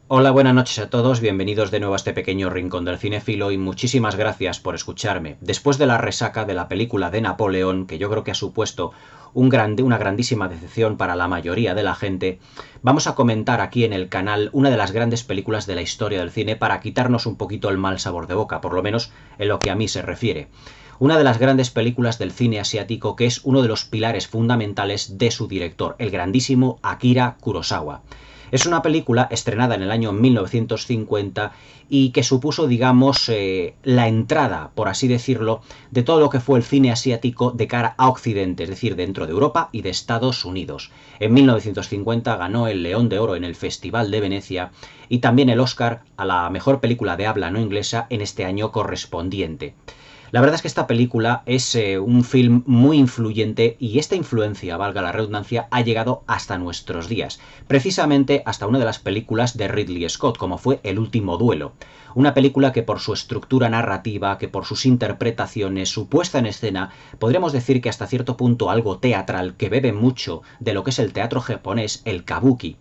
Hola, buenas noches a todos, bienvenidos de nuevo a este pequeño rincón del cinéfilo y muchísimas gracias por escucharme. Después de la resaca de la película de Napoleón, que yo creo que ha supuesto una grandísima decepción para la mayoría de la gente, vamos a comentar aquí en el canal una de las grandes películas de la historia del cine para quitarnos un poquito el mal sabor de boca, por lo menos en lo que a mí se refiere. Una de las grandes películas del cine asiático que es uno de los pilares fundamentales de su director, el grandísimo Akira Kurosawa. Es una película estrenada en el año 1950 y que supuso, digamos, la entrada, por así decirlo, de todo lo que fue el cine asiático de cara a Occidente, es decir, dentro de Europa y de Estados Unidos. En 1950 ganó el León de Oro en el Festival de Venecia y también el Oscar a la mejor película de habla no inglesa en este año correspondiente. La verdad es que esta película es un film muy influyente y esta influencia, valga la redundancia, ha llegado hasta nuestros días. Precisamente hasta una de las películas de Ridley Scott, como fue El último duelo. Una película que por su estructura narrativa, que por sus interpretaciones, su puesta en escena, podríamos decir que hasta cierto punto algo teatral, que bebe mucho de lo que es el teatro japonés, el kabuki,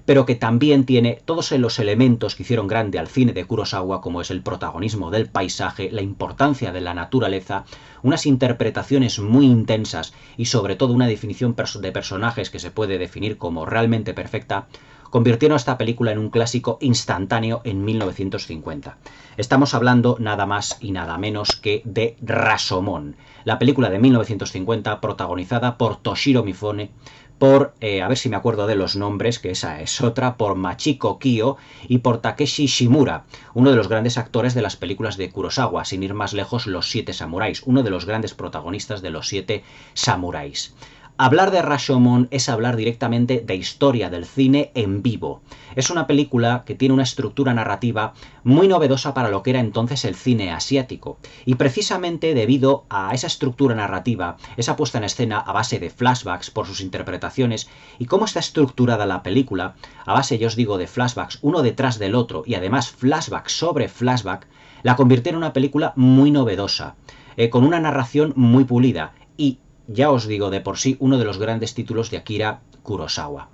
pero que también tiene todos los elementos que hicieron grande al cine de Kurosawa, como es el protagonismo del paisaje, la importancia de la naturaleza, unas interpretaciones muy intensas y sobre todo una definición de personajes que se puede definir como realmente perfecta, convirtieron esta película en un clásico instantáneo en 1950. Estamos hablando nada más y nada menos que de Rashomon, la película de 1950 protagonizada por Toshiro Mifune, por, a ver si me acuerdo de los nombres, que esa es otra, por Machiko Kyo y por Takeshi Shimura, uno de los grandes actores de las películas de Kurosawa, sin ir más lejos, Los Siete Samuráis, uno de los grandes protagonistas de Los Siete Samuráis. Hablar de Rashomon es hablar directamente de historia del cine en vivo. Es una película que tiene una estructura narrativa muy novedosa para lo que era entonces el cine asiático. Y precisamente debido a esa estructura narrativa, esa puesta en escena a base de flashbacks por sus interpretaciones y cómo está estructurada la película, a base, yo os digo, de flashbacks uno detrás del otro y además flashback sobre flashback, la convierte en una película muy novedosa, con una narración muy pulida y, ya os digo, de por sí, uno de los grandes títulos de Akira Kurosawa.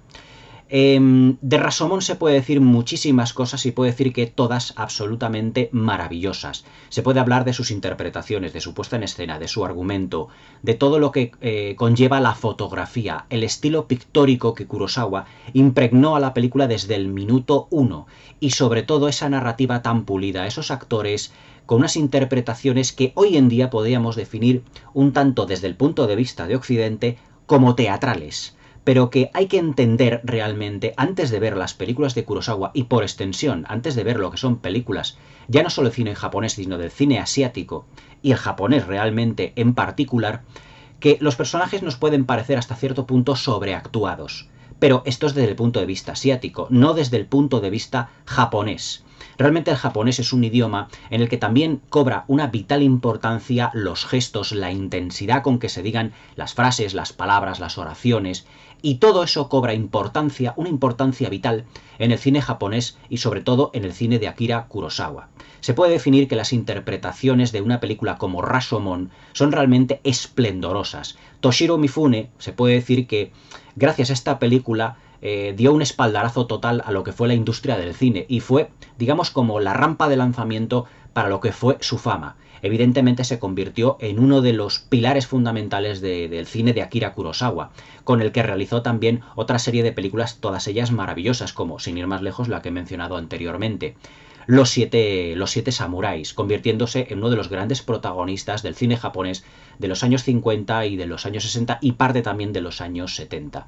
De Rashomon se puede decir muchísimas cosas y puede decir que todas absolutamente maravillosas. Se puede hablar de sus interpretaciones, de su puesta en escena, de su argumento, de todo lo que conlleva la fotografía, el estilo pictórico que Kurosawa impregnó a la película desde el minuto uno y sobre todo esa narrativa tan pulida, esos actores con unas interpretaciones que hoy en día podríamos definir un tanto desde el punto de vista de Occidente como teatrales, pero que hay que entender realmente antes de ver las películas de Kurosawa y por extensión antes de ver lo que son películas ya no solo de cine japonés sino del cine asiático y el japonés realmente en particular, que los personajes nos pueden parecer hasta cierto punto sobreactuados. Pero esto es desde el punto de vista asiático, no desde el punto de vista japonés. Realmente el japonés es un idioma en el que también cobra una vital importancia los gestos, la intensidad con que se digan las frases, las palabras, las oraciones, y todo eso cobra importancia, una importancia vital en el cine japonés y sobre todo en el cine de Akira Kurosawa. Se puede definir que las interpretaciones de una película como Rashomon son realmente esplendorosas. Toshiro Mifune se puede decir que gracias a esta película dio un espaldarazo total a lo que fue la industria del cine y fue, digamos, como la rampa de lanzamiento para lo que fue su fama. Evidentemente se convirtió en uno de los pilares fundamentales del cine de Akira Kurosawa, con el que realizó también otra serie de películas, todas ellas maravillosas, como, sin ir más lejos, la que he mencionado anteriormente. Los siete samuráis, convirtiéndose en uno de los grandes protagonistas del cine japonés de los años 50 y de los años 60 y parte también de los años 70.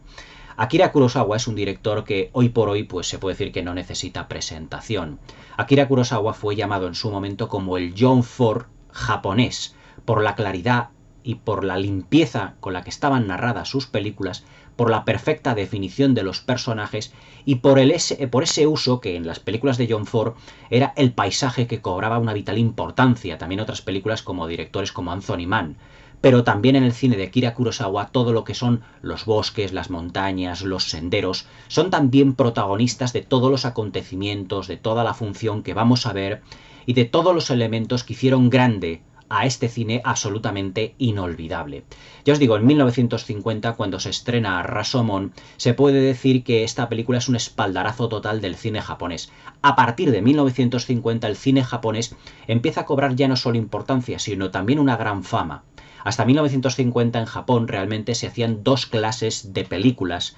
Akira Kurosawa es un director que hoy por hoy pues se puede decir que no necesita presentación. Akira Kurosawa fue llamado en su momento como el John Ford japonés, por la claridad y por la limpieza con la que estaban narradas sus películas, por la perfecta definición de los personajes y por ese uso que en las películas de John Ford era el paisaje que cobraba una vital importancia, también otras películas como directores como Anthony Mann. Pero también en el cine de Akira Kurosawa todo lo que son los bosques, las montañas, los senderos, son también protagonistas de todos los acontecimientos, de toda la función que vamos a ver y de todos los elementos que hicieron grande a este cine absolutamente inolvidable. Ya os digo, en 1950, cuando se estrena Rashomon, se puede decir que esta película es un espaldarazo total del cine japonés. A partir de 1950, el cine japonés empieza a cobrar ya no solo importancia, sino también una gran fama. Hasta 1950 en Japón realmente se hacían dos clases de películas,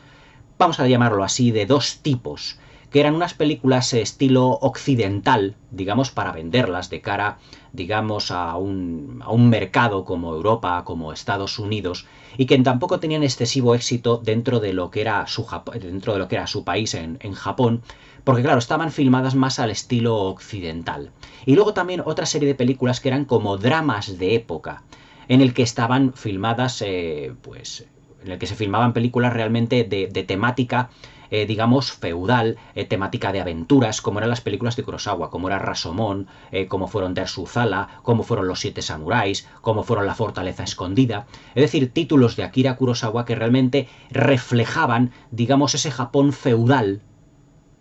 vamos a llamarlo así, de dos tipos, que eran unas películas estilo occidental, digamos, para venderlas de cara, digamos, a un mercado como Europa, como Estados Unidos, y que tampoco tenían excesivo éxito dentro de lo que era su país en Japón, porque claro, estaban filmadas más al estilo occidental. Y luego también otra serie de películas que eran como dramas de época, en el que estaban filmadas, en el que se filmaban películas realmente de temática, digamos, feudal, temática de aventuras, como eran las películas de Kurosawa, como era Rashomon, como fueron Derzuzala, como fueron Los Siete Samuráis, como fueron La Fortaleza Escondida. Es decir, títulos de Akira Kurosawa que realmente reflejaban, digamos, ese Japón feudal,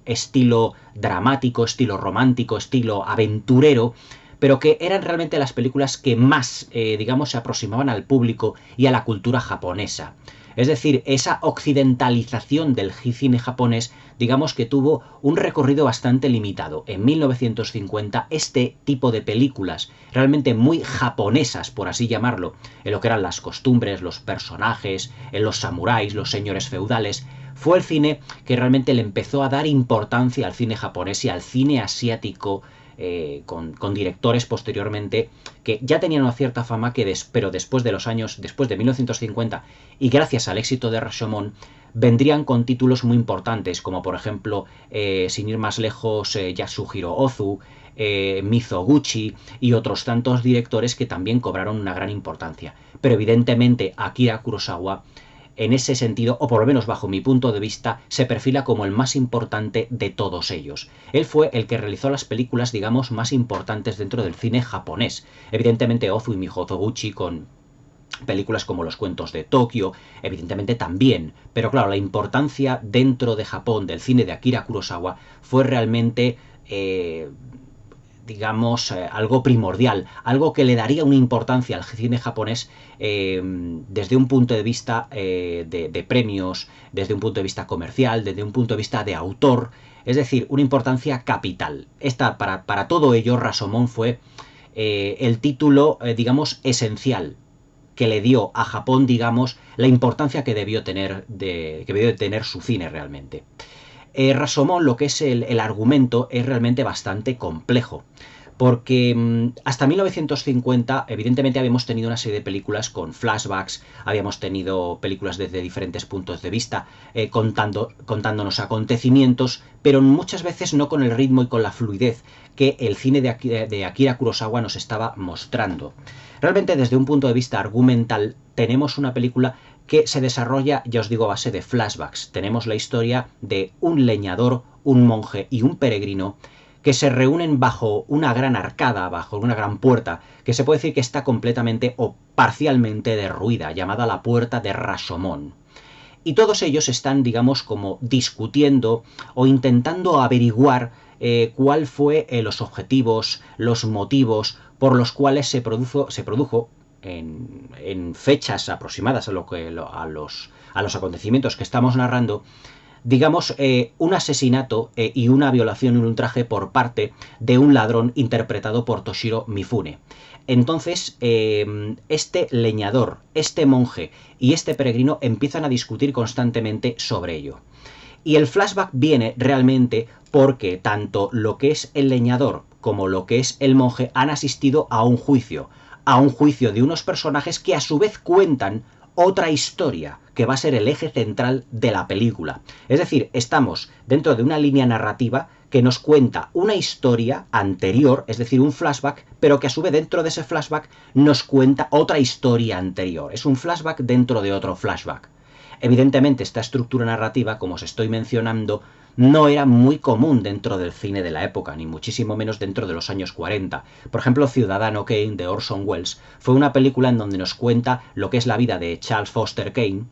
estilo dramático, estilo romántico, estilo aventurero, pero que eran realmente las películas que más, digamos, se aproximaban al público y a la cultura japonesa. Es decir, esa occidentalización del cine japonés, digamos que tuvo un recorrido bastante limitado. En 1950, este tipo de películas, realmente muy japonesas, por así llamarlo, en lo que eran las costumbres, los personajes, en los samuráis, los señores feudales, fue el cine que realmente le empezó a dar importancia al cine japonés y al cine asiático, con directores posteriormente que ya tenían una cierta fama, pero después de 1950, y gracias al éxito de Rashomon, vendrían con títulos muy importantes, como por ejemplo, sin ir más lejos, Yasuhiro Ozu, Mizoguchi y otros tantos directores que también cobraron una gran importancia. Pero evidentemente Akira Kurosawa, en ese sentido, o por lo menos bajo mi punto de vista, se perfila como el más importante de todos ellos. Él fue el que realizó las películas, digamos, más importantes dentro del cine japonés. Evidentemente Ozu y Mizoguchi con películas como Los Cuentos de Tokio, evidentemente también, pero claro, la importancia dentro de Japón del cine de Akira Kurosawa fue realmente, digamos, algo primordial, algo que le daría una importancia al cine japonés, desde un punto de vista, de premios, desde un punto de vista comercial, desde un punto de vista de autor, es decir, una importancia capital. Para todo ello, Rashomon fue, el título, digamos, esencial, que le dio a Japón, digamos, la importancia que debió tener su cine realmente. Rashomon, lo que es el argumento, es realmente bastante complejo, porque hasta 1950 evidentemente habíamos tenido una serie de películas con flashbacks, habíamos tenido películas desde diferentes puntos de vista, contándonos acontecimientos, pero muchas veces no con el ritmo y con la fluidez que el cine de Akira Kurosawa nos estaba mostrando. Realmente, desde un punto de vista argumental, tenemos una película que se desarrolla, ya os digo, a base de flashbacks. Tenemos la historia de un leñador, un monje y un peregrino que se reúnen bajo una gran arcada, bajo una gran puerta, que se puede decir que está completamente o parcialmente derruida, llamada la Puerta de Rashomon. Y todos ellos están, digamos, como discutiendo o intentando averiguar, cuál fue, los objetivos, los motivos por los cuales se produjo en fechas aproximadas a los acontecimientos que estamos narrando, digamos, un asesinato, y una violación y un ultraje por parte de un ladrón interpretado por Toshiro Mifune. Entonces, este leñador, este monje y este peregrino empiezan a discutir constantemente sobre ello. Y el flashback viene realmente porque tanto lo que es el leñador como lo que es el monje han asistido a un juicio de unos personajes que a su vez cuentan otra historia, que va a ser el eje central de la película. Es decir, estamos dentro de una línea narrativa que nos cuenta una historia anterior, es decir, un flashback, pero que a su vez dentro de ese flashback nos cuenta otra historia anterior. Es un flashback dentro de otro flashback. Evidentemente, esta estructura narrativa, como os estoy mencionando, no era muy común dentro del cine de la época, ni muchísimo menos dentro de los años 40. Por ejemplo, Ciudadano Kane, de Orson Welles, fue una película en donde nos cuenta lo que es la vida de Charles Foster Kane,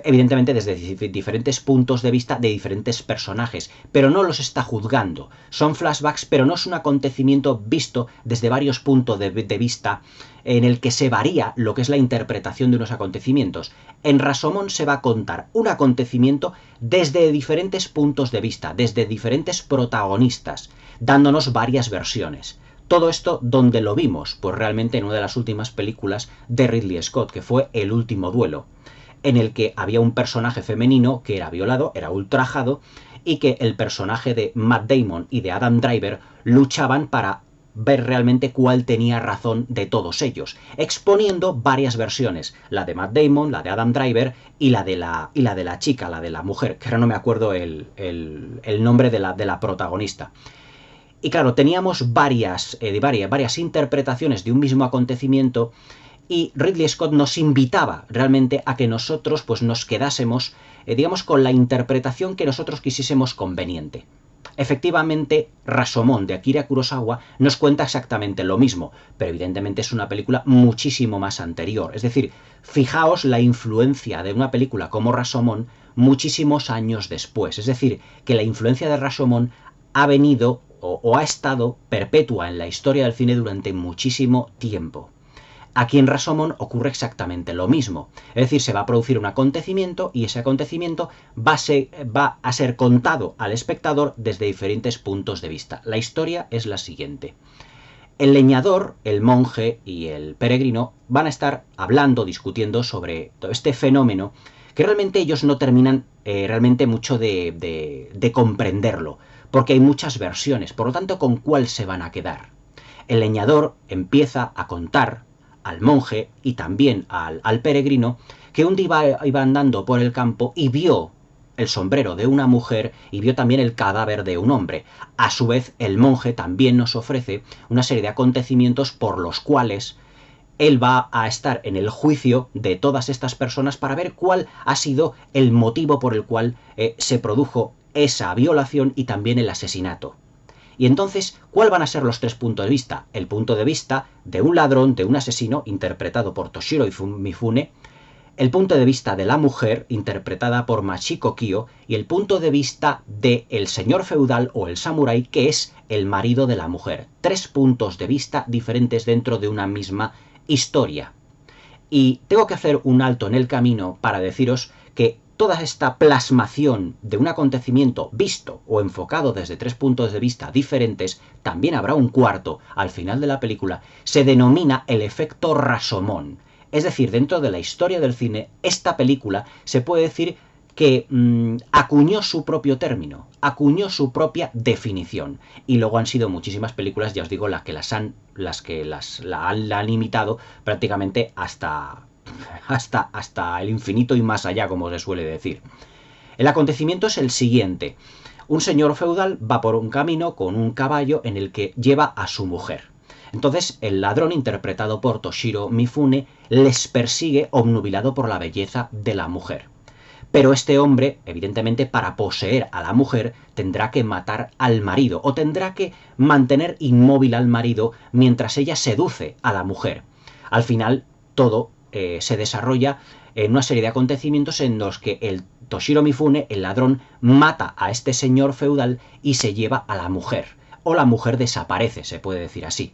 evidentemente desde diferentes puntos de vista de diferentes personajes, pero no los está juzgando. Son flashbacks, pero no es un acontecimiento visto desde varios puntos de vista en el que se varía lo que es la interpretación de unos acontecimientos. En Rashomon se va a contar un acontecimiento desde diferentes puntos de vista, desde diferentes protagonistas, dándonos varias versiones. Todo esto, ¿dónde lo vimos? Pues realmente en una de las últimas películas de Ridley Scott, que fue El último duelo, en el que había un personaje femenino que era violado, era ultrajado, y que el personaje de Matt Damon y de Adam Driver luchaban para ver realmente cuál tenía razón de todos ellos, exponiendo varias versiones, la de Matt Damon, la de Adam Driver y la de la chica, la de la mujer, que ahora no me acuerdo el nombre de la protagonista. Y claro, teníamos varias interpretaciones de un mismo acontecimiento, y Ridley Scott nos invitaba realmente a que nosotros pues nos quedásemos, digamos, con la interpretación que nosotros quisiésemos conveniente. Efectivamente, Rashomon de Akira Kurosawa nos cuenta exactamente lo mismo, pero evidentemente es una película muchísimo más anterior. Es decir, fijaos la influencia de una película como Rashomon muchísimos años después. Es decir, que la influencia de Rashomon ha venido o ha estado perpetua en la historia del cine durante muchísimo tiempo. Aquí en Rashomon ocurre exactamente lo mismo. Es decir, se va a producir un acontecimiento y ese acontecimiento va a ser contado al espectador desde diferentes puntos de vista. La historia es la siguiente. El leñador, el monje y el peregrino van a estar hablando, discutiendo sobre todo este fenómeno que realmente ellos no terminan realmente mucho de comprenderlo, porque hay muchas versiones. Por lo tanto, ¿con cuál se van a quedar? El leñador empieza a contar al monje y también al peregrino que un día iba andando por el campo y vio el sombrero de una mujer y vio también el cadáver de un hombre. A su vez, el monje también nos ofrece una serie de acontecimientos por los cuales él va a estar en el juicio de todas estas personas para ver cuál ha sido el motivo por el cual se produjo esa violación y también el asesinato. Y entonces, ¿cuáles van a ser los tres puntos de vista? El punto de vista de un ladrón, de un asesino, interpretado por Toshiro Mifune, el punto de vista de la mujer, interpretada por Machiko Kyo, y el punto de vista del señor feudal o el samurái, que es el marido de la mujer. Tres puntos de vista diferentes dentro de una misma historia. Y tengo que hacer un alto en el camino para deciros que toda esta plasmación de un acontecimiento visto o enfocado desde tres puntos de vista diferentes, también habrá un cuarto al final de la película, se denomina el efecto Rashomon. Es decir, dentro de la historia del cine, esta película se puede decir que acuñó su propio término, acuñó su propia definición. Y luego han sido muchísimas películas, ya os digo, la han imitado prácticamente hasta el infinito y más allá, como se suele decir. El acontecimiento es el siguiente. Un señor feudal va por un camino con un caballo en el que lleva a su mujer. Entonces el ladrón, interpretado por Toshiro Mifune, les persigue obnubilado por la belleza de la mujer. Pero este hombre, evidentemente, para poseer a la mujer, tendrá que matar al marido o tendrá que mantener inmóvil al marido mientras ella seduce a la mujer. Al final, todo se desarrolla en una serie de acontecimientos en los que el Toshiro Mifune, el ladrón, mata a este señor feudal y se lleva a la mujer. O la mujer desaparece, se puede decir así.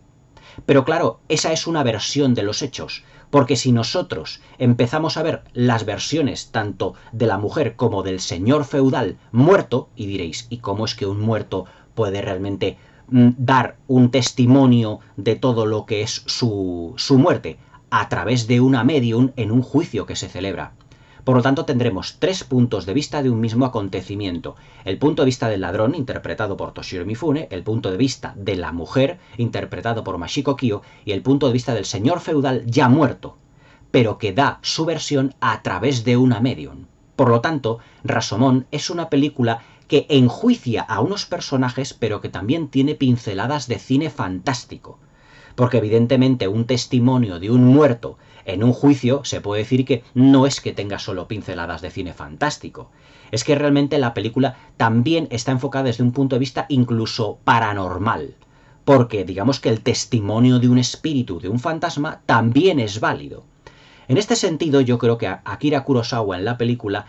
Pero claro, esa es una versión de los hechos, porque si nosotros empezamos a ver las versiones tanto de la mujer como del señor feudal muerto, y diréis, ¿y cómo es que un muerto puede realmente dar un testimonio de todo lo que es su muerte? A través de una medium en un juicio que se celebra. Por lo tanto, tendremos tres puntos de vista de un mismo acontecimiento. El punto de vista del ladrón, interpretado por Toshiro Mifune, el punto de vista de la mujer, interpretado por Machiko Kyo, y el punto de vista del señor feudal ya muerto, pero que da su versión a través de una medium. Por lo tanto, Rashomon es una película que enjuicia a unos personajes, pero que también tiene pinceladas de cine fantástico. Porque evidentemente un testimonio de un muerto en un juicio se puede decir que no es que tenga solo pinceladas de cine fantástico. Es que realmente la película también está enfocada desde un punto de vista incluso paranormal. Porque digamos que el testimonio de un espíritu, de un fantasma, también es válido. En este sentido, yo creo que a Akira Kurosawa en la película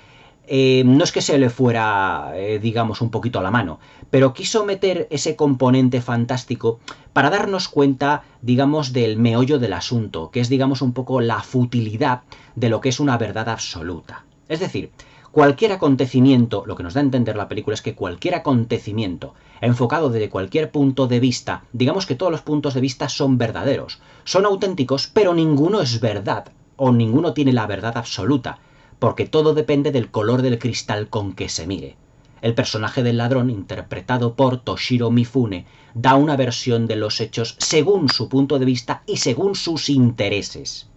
no es que se le fuera, digamos, un poquito a la mano, pero quiso meter ese componente fantástico para darnos cuenta, digamos, del meollo del asunto, que es, digamos, un poco la futilidad de lo que es una verdad absoluta. Es decir, cualquier acontecimiento, lo que nos da a entender la película es que cualquier acontecimiento enfocado desde cualquier punto de vista, digamos que todos los puntos de vista son verdaderos, son auténticos, pero ninguno es verdad, o ninguno tiene la verdad absoluta, porque todo depende del color del cristal con que se mire. El personaje del ladrón, interpretado por Toshiro Mifune, da una versión de los hechos según su punto de vista y según sus intereses.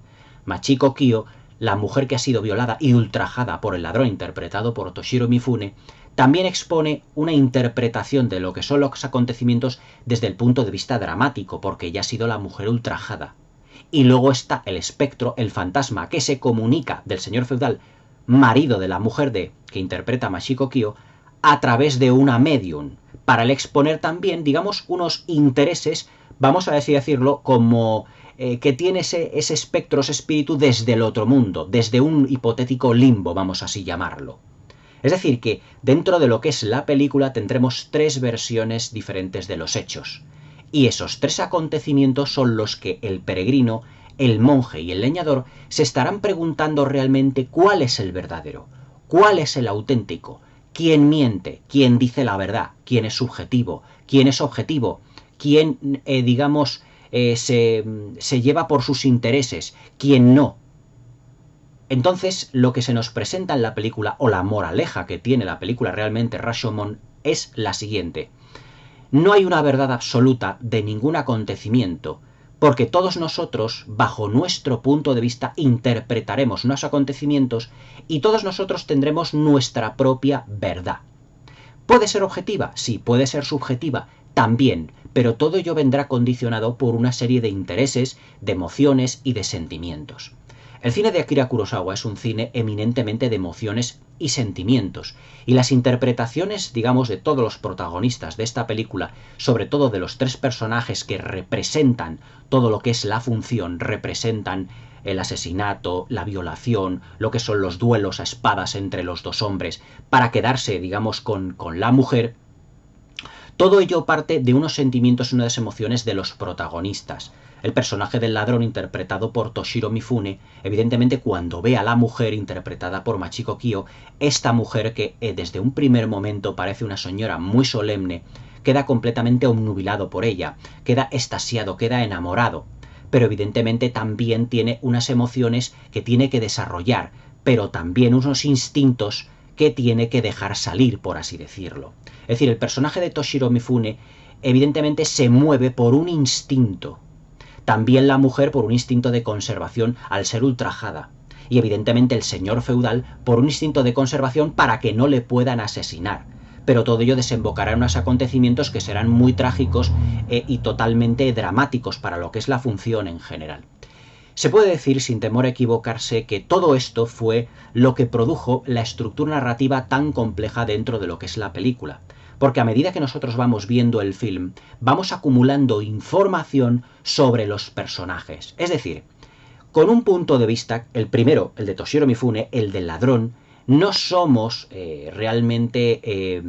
Machiko Kyo, la mujer que ha sido violada y ultrajada por el ladrón interpretado por Toshiro Mifune, también expone una interpretación de lo que son los acontecimientos desde el punto de vista dramático, porque ella ha sido la mujer ultrajada. Y luego está el espectro, el fantasma que se comunica del señor feudal, marido de la mujer que interpreta Machiko Kyo, a través de una medium, para el exponer también, digamos, unos intereses, vamos a decirlo, como que tiene ese espectro, ese espíritu desde el otro mundo, desde un hipotético limbo, vamos así llamarlo. Es decir, que dentro de lo que es la película tendremos tres versiones diferentes de los hechos. Y esos tres acontecimientos son los que el peregrino, el monje y el leñador se estarán preguntando realmente cuál es el verdadero, cuál es el auténtico, quién miente, quién dice la verdad, quién es subjetivo, quién es objetivo, quién, se lleva por sus intereses, quién no. Entonces, lo que se nos presenta en la película, o la moraleja que tiene la película realmente Rashomon, es la siguiente. No hay una verdad absoluta de ningún acontecimiento, porque todos nosotros, bajo nuestro punto de vista, interpretaremos los acontecimientos y todos nosotros tendremos nuestra propia verdad. ¿Puede ser objetiva? Sí. ¿Puede ser subjetiva? También, pero todo ello vendrá condicionado por una serie de intereses, de emociones y de sentimientos. El cine de Akira Kurosawa es un cine eminentemente de emociones y sentimientos, y las interpretaciones, digamos, de todos los protagonistas de esta película, sobre todo de los tres personajes que representan todo lo que es la función, representan el asesinato, la violación, lo que son los duelos a espadas entre los dos hombres, para quedarse, digamos, con la mujer. Todo ello parte de unos sentimientos y unas emociones de los protagonistas. El personaje del ladrón, interpretado por Toshiro Mifune, evidentemente cuando ve a la mujer interpretada por Machiko Kyo, esta mujer que desde un primer momento parece una señora muy solemne, queda completamente obnubilado por ella, queda extasiado, queda enamorado, pero evidentemente también tiene unas emociones que tiene que desarrollar, pero también unos instintos que tiene que dejar salir, por así decirlo. Es decir, el personaje de Toshiro Mifune evidentemente se mueve por un instinto. También la mujer por un instinto de conservación al ser ultrajada. Y evidentemente el señor feudal por un instinto de conservación para que no le puedan asesinar. Pero todo ello desembocará en unos acontecimientos que serán muy trágicos y totalmente dramáticos para lo que es la función en general. Se puede decir, sin temor a equivocarse, que todo esto fue lo que produjo la estructura narrativa tan compleja dentro de lo que es la película. Porque a medida que nosotros vamos viendo el film, vamos acumulando información sobre los personajes. Es decir, con un punto de vista, el primero, el de Toshiro Mifune, el del ladrón, no somos realmente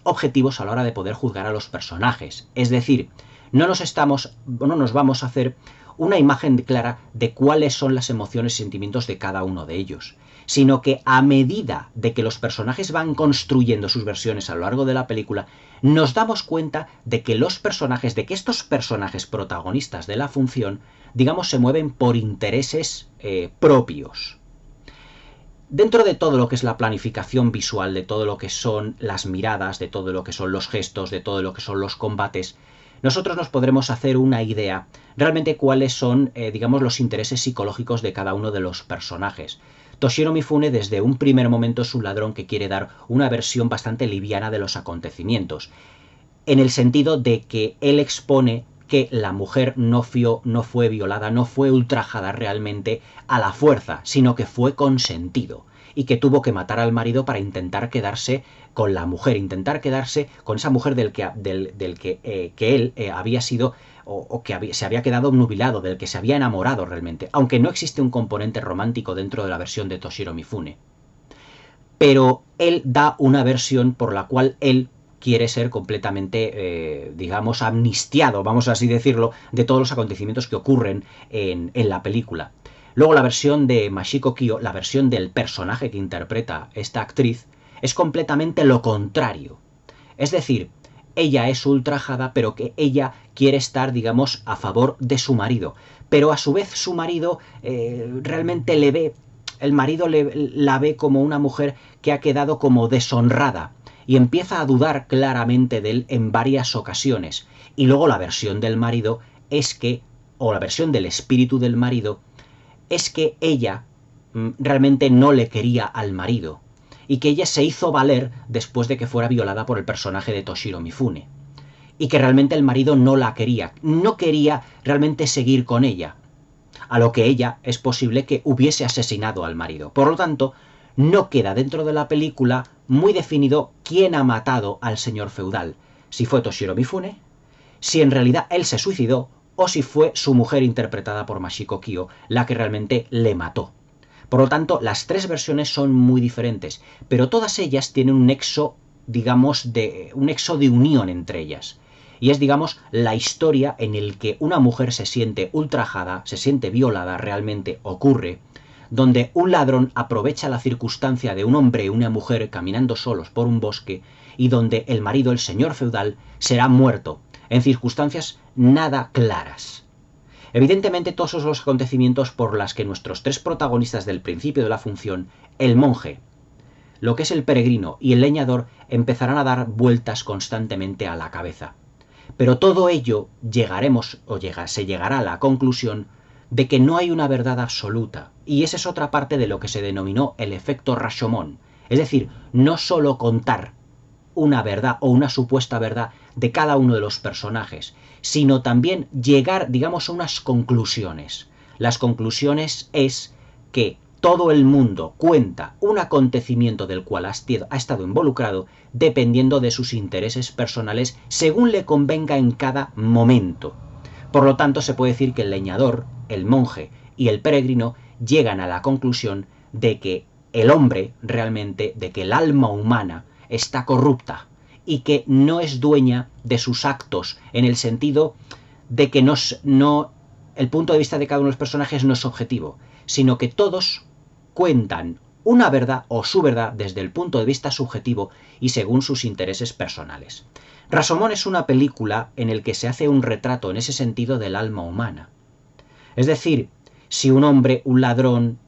objetivos a la hora de poder juzgar a los personajes. Es decir, no nos vamos a hacer una imagen clara de cuáles son las emociones y sentimientos de cada uno de ellos, sino que a medida de que los personajes van construyendo sus versiones a lo largo de la película, nos damos cuenta de que estos personajes protagonistas de la función, digamos, se mueven por intereses propios. Dentro de todo lo que es la planificación visual, de todo lo que son las miradas, de todo lo que son los gestos, de todo lo que son los combates, nosotros nos podremos hacer una idea realmente cuáles son, digamos, los intereses psicológicos de cada uno de los personajes. Toshiro Mifune desde un primer momento es un ladrón que quiere dar una versión bastante liviana de los acontecimientos, en el sentido de que él expone que la mujer no fue violada, no fue ultrajada realmente a la fuerza, sino que fue consentido y que tuvo que matar al marido para intentar quedarse con la mujer, intentar quedarse con esa mujer que él había sido o que se había quedado obnubilado, del que se había enamorado realmente, aunque no existe un componente romántico dentro de la versión de Toshiro Mifune. Pero él da una versión por la cual él quiere ser completamente, digamos, amnistiado, vamos a así decirlo, de todos los acontecimientos que ocurren en la película. Luego la versión de Mashiko Kyo, la versión del personaje que interpreta esta actriz, es completamente lo contrario. Es decir, ella es ultrajada, pero que ella quiere estar, digamos, a favor de su marido. Pero a su vez su marido realmente le ve, el marido la ve como una mujer que ha quedado como deshonrada y empieza a dudar claramente de él en varias ocasiones. Y luego la versión del marido es que, o la versión del espíritu del marido, es que ella realmente no le quería al marido y que ella se hizo valer después de que fuera violada por el personaje de Toshiro Mifune y que realmente el marido no la quería, no quería realmente seguir con ella, a lo que ella es posible que hubiese asesinado al marido. Por lo tanto, no queda dentro de la película muy definido quién ha matado al señor feudal, si fue Toshiro Mifune, si en realidad él se suicidó o si fue su mujer interpretada por Mashiko Kyo la que realmente le mató. Por lo tanto, las tres versiones son muy diferentes, pero todas ellas tienen un nexo, digamos, un nexo de unión entre ellas. Y es, digamos, la historia en el que una mujer se siente ultrajada, se siente violada, realmente ocurre, donde un ladrón aprovecha la circunstancia de un hombre y una mujer caminando solos por un bosque y donde el marido, el señor feudal, será muerto, en circunstancias nada claras. Evidentemente todos esos los acontecimientos por las que nuestros tres protagonistas del principio de la función, el monje, lo que es el peregrino y el leñador, empezarán a dar vueltas constantemente a la cabeza. Pero todo ello se llegará a la conclusión de que no hay una verdad absoluta, y esa es otra parte de lo que se denominó el efecto Rashomon, es decir, no solo contar una verdad o una supuesta verdad de cada uno de los personajes, sino también llegar, digamos, a unas conclusiones. Las conclusiones es que todo el mundo cuenta un acontecimiento del cual ha estado involucrado dependiendo de sus intereses personales según le convenga en cada momento. Por lo tanto, se puede decir que el leñador, el monje y el peregrino llegan a la conclusión de que el hombre realmente, de que el alma humana está corrupta y que no es dueña de sus actos, en el sentido de que el punto de vista de cada uno de los personajes no es objetivo, sino que todos cuentan una verdad o su verdad desde el punto de vista subjetivo y según sus intereses personales. Rashomon es una película en la que se hace un retrato en ese sentido del alma humana. Es decir, si un hombre, un ladrón,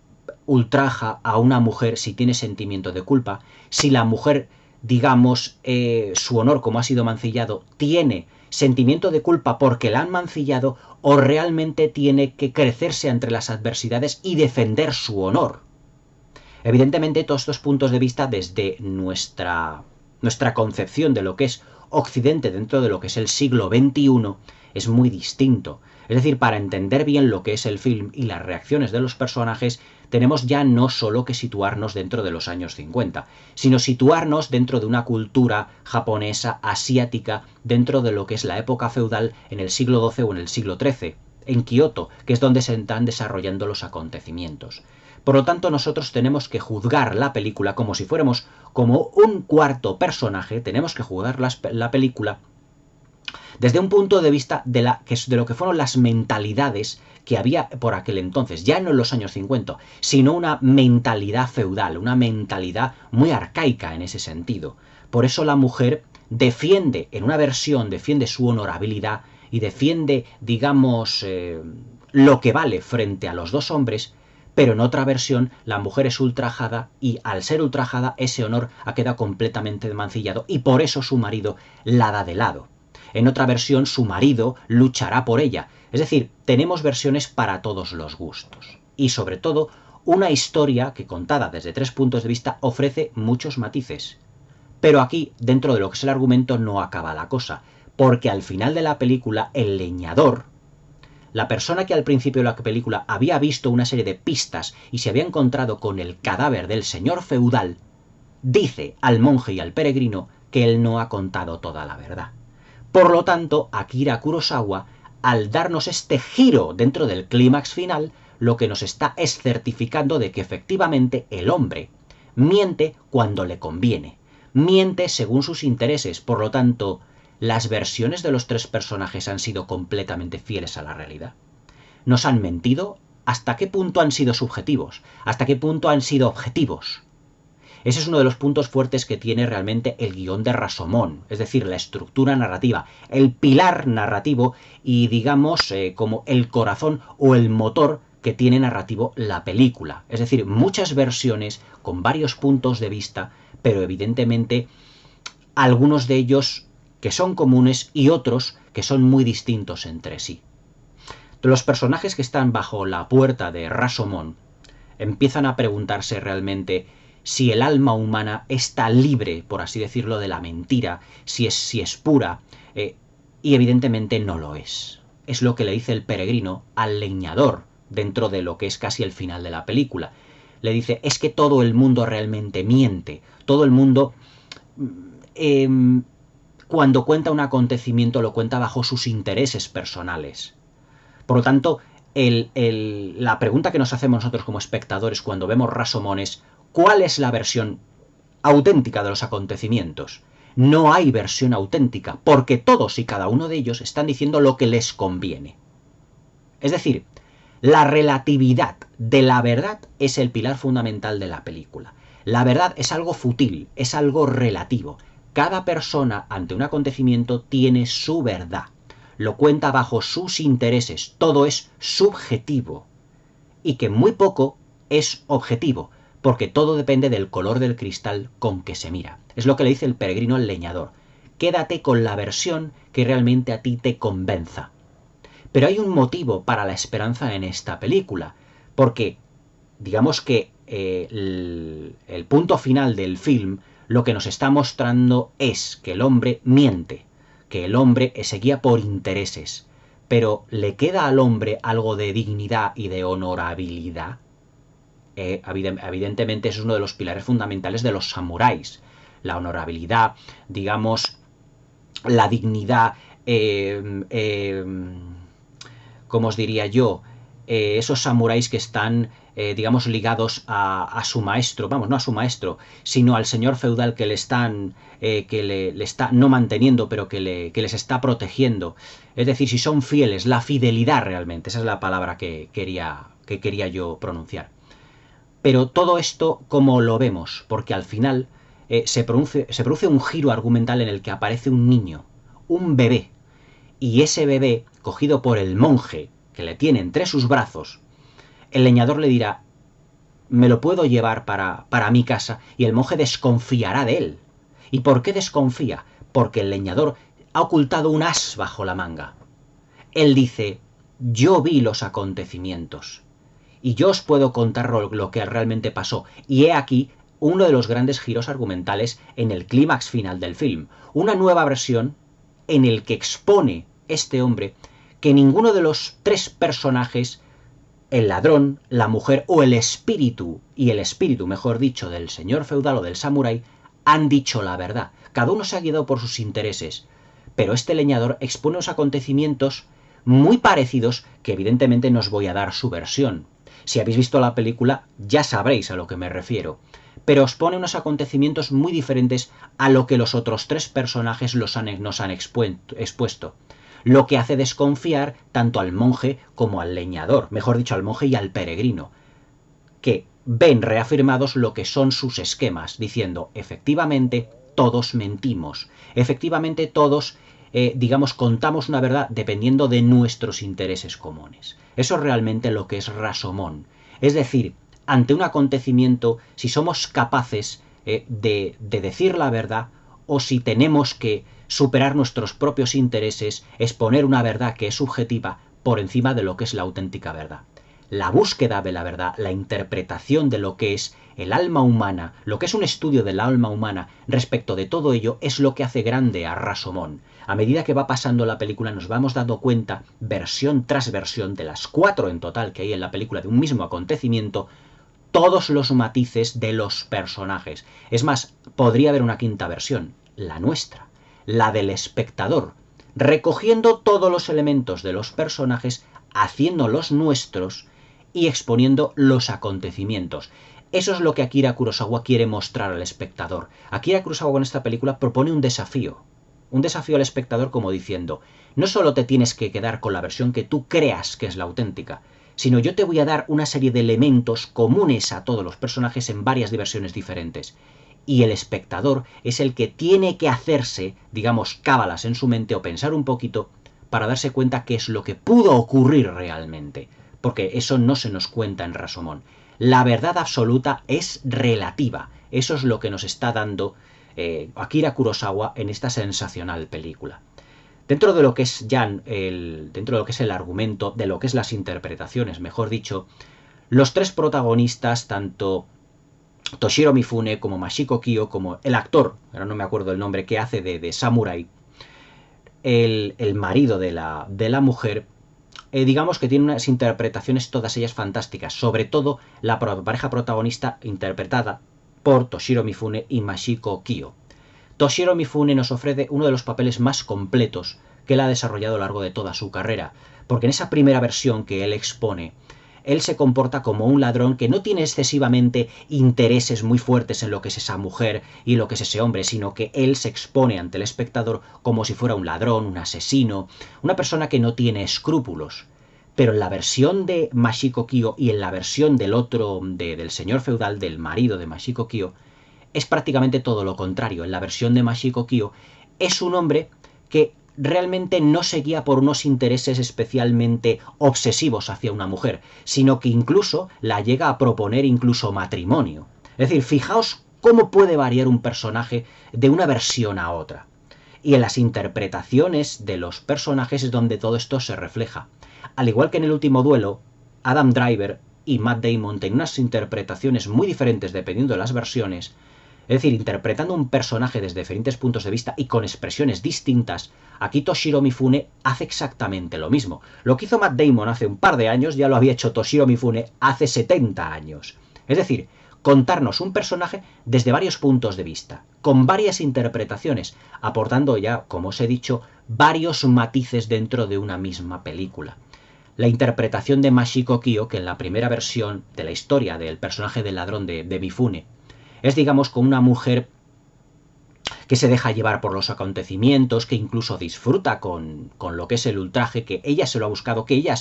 ultraja a una mujer si tiene sentimiento de culpa, si la mujer, digamos, su honor como ha sido mancillado, tiene sentimiento de culpa porque la han mancillado o realmente tiene que crecerse entre las adversidades y defender su honor. Evidentemente, todos estos puntos de vista desde nuestra concepción de lo que es Occidente dentro de lo que es el siglo XXI es muy distinto. Es decir, para entender bien lo que es el film y las reacciones de los personajes, tenemos ya no solo que situarnos dentro de los años 50, sino situarnos dentro de una cultura japonesa, asiática, dentro de lo que es la época feudal en el siglo XII o en el siglo XIII, en Kioto, que es donde se están desarrollando los acontecimientos. Por lo tanto, nosotros tenemos que juzgar la película como si fuéramos como un cuarto personaje, tenemos que juzgar la película desde un punto de vista de lo que fueron las mentalidades que había por aquel entonces, ya no en los años 50, sino una mentalidad feudal, una mentalidad muy arcaica en ese sentido. Por eso la mujer defiende, en una versión, defiende su honorabilidad y defiende, digamos, lo que vale frente a los dos hombres, pero en otra versión la mujer es ultrajada y al ser ultrajada ese honor ha quedado completamente mancillado y por eso su marido la da de lado. En otra versión su marido luchará por ella. Es decir, tenemos versiones para todos los gustos. Y sobre todo, una historia que contada desde tres puntos de vista ofrece muchos matices. Pero aquí, dentro de lo que es el argumento, no acaba la cosa. Porque al final de la película, el leñador, la persona que al principio de la película había visto una serie de pistas y se había encontrado con el cadáver del señor feudal, dice al monje y al peregrino que él no ha contado toda la verdad. Por lo tanto, Akira Kurosawa al darnos este giro dentro del clímax final, lo que nos está es certificando de que efectivamente el hombre miente cuando le conviene, miente según sus intereses. Por lo tanto, las versiones de los tres personajes han sido completamente fieles a la realidad. ¿Nos han mentido? ¿Hasta qué punto han sido subjetivos? ¿Hasta qué punto han sido objetivos? Ese es uno de los puntos fuertes que tiene realmente el guión de Rashomon, es decir, la estructura narrativa, el pilar narrativo y, digamos, como el corazón o el motor que tiene narrativo la película. Es decir, muchas versiones con varios puntos de vista, pero evidentemente algunos de ellos que son comunes y otros que son muy distintos entre sí. Los personajes que están bajo la puerta de Rashomon empiezan a preguntarse realmente si el alma humana está libre, por así decirlo, de la mentira, si es pura, y evidentemente no lo es. Es lo que le dice el peregrino al leñador dentro de lo que es casi el final de la película. Le dice, es que todo el mundo realmente miente, todo el mundo cuando cuenta un acontecimiento lo cuenta bajo sus intereses personales. Por lo tanto, la pregunta que nos hacemos nosotros como espectadores cuando vemos Rashomon es ¿cuál es la versión auténtica de los acontecimientos? No hay versión auténtica, porque todos y cada uno de ellos están diciendo lo que les conviene. Es decir, la relatividad de la verdad es el pilar fundamental de la película. La verdad es algo fútil, es algo relativo. Cada persona ante un acontecimiento tiene su verdad. Lo cuenta bajo sus intereses, todo es subjetivo. Y que muy poco es objetivo, porque todo depende del color del cristal con que se mira. Es lo que le dice el peregrino al leñador. Quédate con la versión que realmente a ti te convenza. Pero hay un motivo para la esperanza en esta película, porque digamos que el punto final del film lo que nos está mostrando es que el hombre miente, que el hombre se guía por intereses, pero ¿le queda al hombre algo de dignidad y de honorabilidad? Evidentemente es uno de los pilares fundamentales de los samuráis. La honorabilidad, digamos, la dignidad, ¿cómo os diría yo? Esos samuráis que están, digamos, ligados a su maestro, vamos, no a su maestro, sino al señor feudal que le están, que le está no manteniendo, pero que les está protegiendo. Es decir, si son fieles, la fidelidad realmente, esa es la palabra que quería yo pronunciar. Pero todo esto, ¿cómo lo vemos? Porque al final se produce un giro argumental en el que aparece un niño, un bebé, y ese bebé, cogido por el monje, que le tiene entre sus brazos, el leñador le dirá, me lo puedo llevar para mi casa, y el monje desconfiará de él. ¿Y por qué desconfía? Porque el leñador ha ocultado un as bajo la manga. Él dice, yo vi los acontecimientos, y yo os puedo contar lo que realmente pasó. Y he aquí uno de los grandes giros argumentales en el clímax final del film. Una nueva versión en el que expone este hombre que ninguno de los tres personajes, el ladrón, la mujer o el espíritu, y el espíritu, mejor dicho, del señor feudal o del samurái, han dicho la verdad. Cada uno se ha guiado por sus intereses. Pero este leñador expone los acontecimientos muy parecidos que evidentemente no os voy a dar su versión. Si habéis visto la película ya sabréis a lo que me refiero. Pero os pone unos acontecimientos muy diferentes a lo que los otros tres personajes nos han expuesto. Lo que hace desconfiar tanto al monje como al leñador, mejor dicho, al monje y al peregrino, que ven reafirmados lo que son sus esquemas, diciendo, efectivamente, todos mentimos, efectivamente todos, digamos, contamos una verdad dependiendo de nuestros intereses comunes. Eso es realmente lo que es Rashomon. Es decir, ante un acontecimiento, si somos capaces de decir la verdad o si tenemos que superar nuestros propios intereses, exponer una verdad que es subjetiva por encima de lo que es la auténtica verdad. La búsqueda de la verdad, la interpretación de lo que es el alma humana, lo que es un estudio del alma humana respecto de todo ello, es lo que hace grande a Rashomon. A medida que va pasando la película nos vamos dando cuenta, versión tras versión, de las 4 en total que hay en la película de un mismo acontecimiento, todos los matices de los personajes. Es más, podría haber una quinta versión, la nuestra, la del espectador, recogiendo todos los elementos de los personajes, haciéndolos nuestros y exponiendo los acontecimientos. Eso es lo que Akira Kurosawa quiere mostrar al espectador. Akira Kurosawa con esta película propone un desafío al espectador como diciendo, no solo te tienes que quedar con la versión que tú creas que es la auténtica, sino yo te voy a dar una serie de elementos comunes a todos los personajes en varias versiones diferentes. Y el espectador es el que tiene que hacerse, digamos, cábalas en su mente o pensar un poquito para darse cuenta qué es lo que pudo ocurrir realmente. Porque eso no se nos cuenta en Rashomon. La verdad absoluta es relativa. Eso es lo que nos está dando Akira Kurosawa en esta sensacional película. Dentro de lo que es dentro de lo que es el argumento, de lo que es las interpretaciones, mejor dicho, los tres protagonistas, tanto Toshiro Mifune como Mashiko Kyo, como el actor, ahora no me acuerdo el nombre, que hace de Samurai, el marido de la mujer, digamos que tiene unas interpretaciones todas ellas fantásticas, sobre todo la pareja protagonista interpretada por Toshiro Mifune y Mashiko Kyo. Toshiro Mifune nos ofrece uno de los papeles más completos que él ha desarrollado a lo largo de toda su carrera, porque en esa primera versión que él expone, él se comporta como un ladrón que no tiene excesivamente intereses muy fuertes en lo que es esa mujer y lo que es ese hombre, sino que él se expone ante el espectador como si fuera un ladrón, un asesino, una persona que no tiene escrúpulos. Pero en la versión de Mashiko Kyo y en la versión del otro, del señor feudal, del marido de Mashiko Kyo, es prácticamente todo lo contrario. En la versión de Mashiko Kyo es un hombre que realmente no se guía por unos intereses especialmente obsesivos hacia una mujer, sino que incluso la llega a proponer incluso matrimonio. Es decir, fijaos cómo puede variar un personaje de una versión a otra. Y en las interpretaciones de los personajes es donde todo esto se refleja. Al igual que en El último duelo, Adam Driver y Matt Damon tienen unas interpretaciones muy diferentes dependiendo de las versiones. Es decir, interpretando un personaje desde diferentes puntos de vista y con expresiones distintas, aquí Toshiro Mifune hace exactamente lo mismo. Lo que hizo Matt Damon hace un par de años ya lo había hecho Toshiro Mifune hace 70 años. Es decir, contarnos un personaje desde varios puntos de vista, con varias interpretaciones, aportando ya, como os he dicho, varios matices dentro de una misma película. La interpretación de Mashiko Kyo, que en la primera versión de la historia del personaje del ladrón de Mifune, es, digamos, como una mujer que se deja llevar por los acontecimientos, que incluso disfruta con lo que es el ultraje, que ella se lo ha buscado, que ella